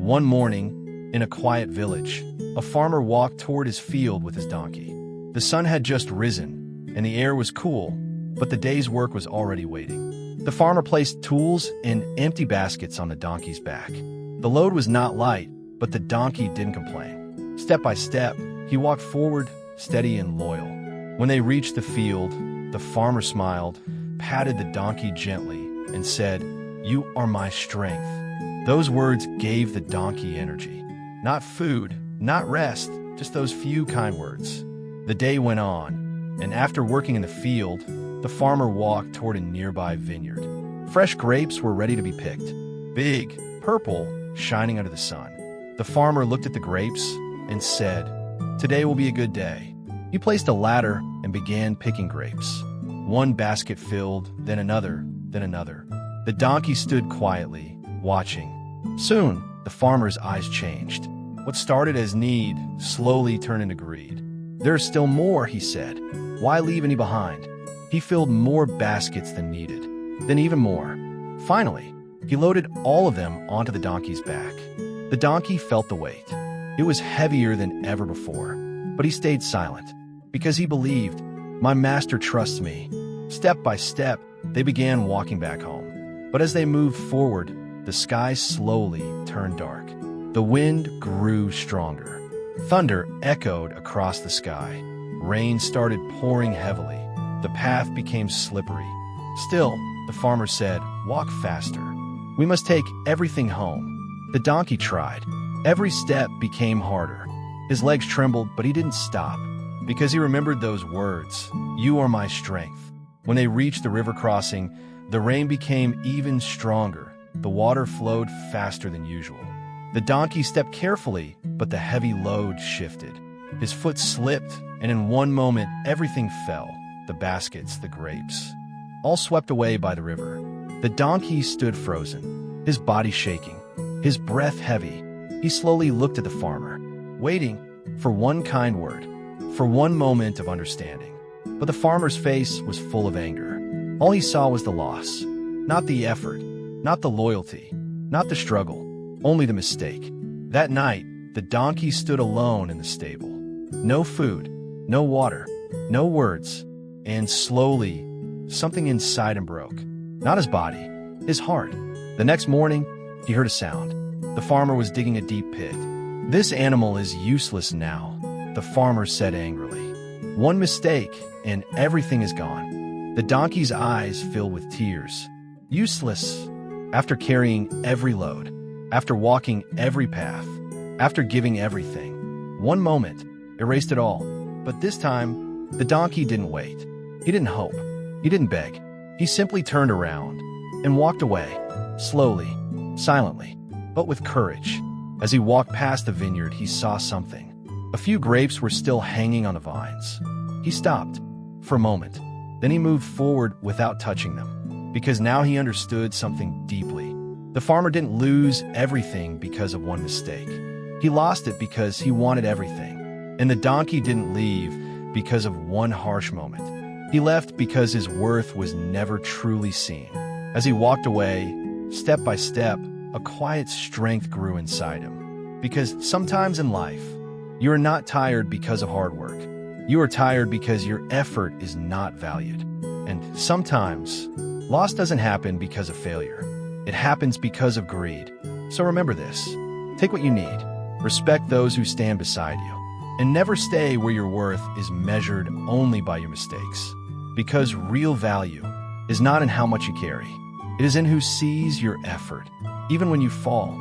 One morning, in a quiet village, a farmer walked toward his field with his donkey. The sun had just risen, and the air was cool, but the day's work was already waiting. The farmer placed tools and empty baskets on the donkey's back. The load was not light, but the donkey didn't complain. Step by step, he walked forward, steady and loyal. When they reached the field, the farmer smiled, patted the donkey gently, and said, "You are my strength." Those words gave the donkey energy. Not food, not rest, just those few kind words. The day went on, and after working in the field, the farmer walked toward a nearby vineyard. Fresh grapes were ready to be picked, big, purple, shining under the sun. The farmer looked at the grapes and said, "Today will be a good day." He placed a ladder and began picking grapes. One basket filled, then another, then another. The donkey stood quietly, watching. Soon, the farmer's eyes changed. What started as need slowly turned into greed. "There's still more," he said. "Why leave any behind?" He filled more baskets than needed, then even more. Finally, he loaded all of them onto the donkey's back. The donkey felt the weight. It was heavier than ever before, but he stayed silent because he believed, "My master trusts me." Step by step, they began walking back home. But as they moved forward, the sky slowly turned dark. The wind grew stronger. Thunder echoed across the sky. Rain started pouring heavily. The path became slippery. Still, the farmer said, "Walk faster. We must take everything home." The donkey tried. Every step became harder. His legs trembled, but he didn't stop, because he remembered those words, "You are my strength." When they reached the river crossing, the rain became even stronger. The water flowed faster than usual. The donkey stepped carefully, but the heavy load shifted. His foot slipped, and in one moment, everything fell. The baskets, the grapes, all swept away by the river. The donkey stood frozen, his body shaking, his breath heavy. He slowly looked at the farmer, waiting for one kind word, for one moment of understanding. But the farmer's face was full of anger. All he saw was the loss, not the effort, not the loyalty, not the struggle, only the mistake. That night, the donkey stood alone in the stable. No food, no water, no words, and slowly, something inside him broke. Not his body, his heart. The next morning, he heard a sound. The farmer was digging a deep pit. "This animal is useless now," the farmer said angrily. "One mistake, and everything is gone." The donkey's eyes filled with tears. Useless. After carrying every load, after walking every path, after giving everything. One moment erased it all. But this time, the donkey didn't wait. He didn't hope. He didn't beg. He simply turned around and walked away, slowly, silently, but with courage. As he walked past the vineyard, he saw something. A few grapes were still hanging on the vines. He stopped for a moment. Then he moved forward without touching them, because now he understood something deeply. The farmer didn't lose everything because of one mistake. He lost it because he wanted everything. And the donkey didn't leave because of one harsh moment. He left because his worth was never truly seen. As he walked away, step by step, a quiet strength grew inside him. Because sometimes in life, you are not tired because of hard work. You are tired because your effort is not valued. And sometimes, loss doesn't happen because of failure. It happens because of greed. So remember this. Take what you need. Respect those who stand beside you. And never stay where your worth is measured only by your mistakes. Because real value is not in how much you carry. It is in who sees your effort, even when you fall.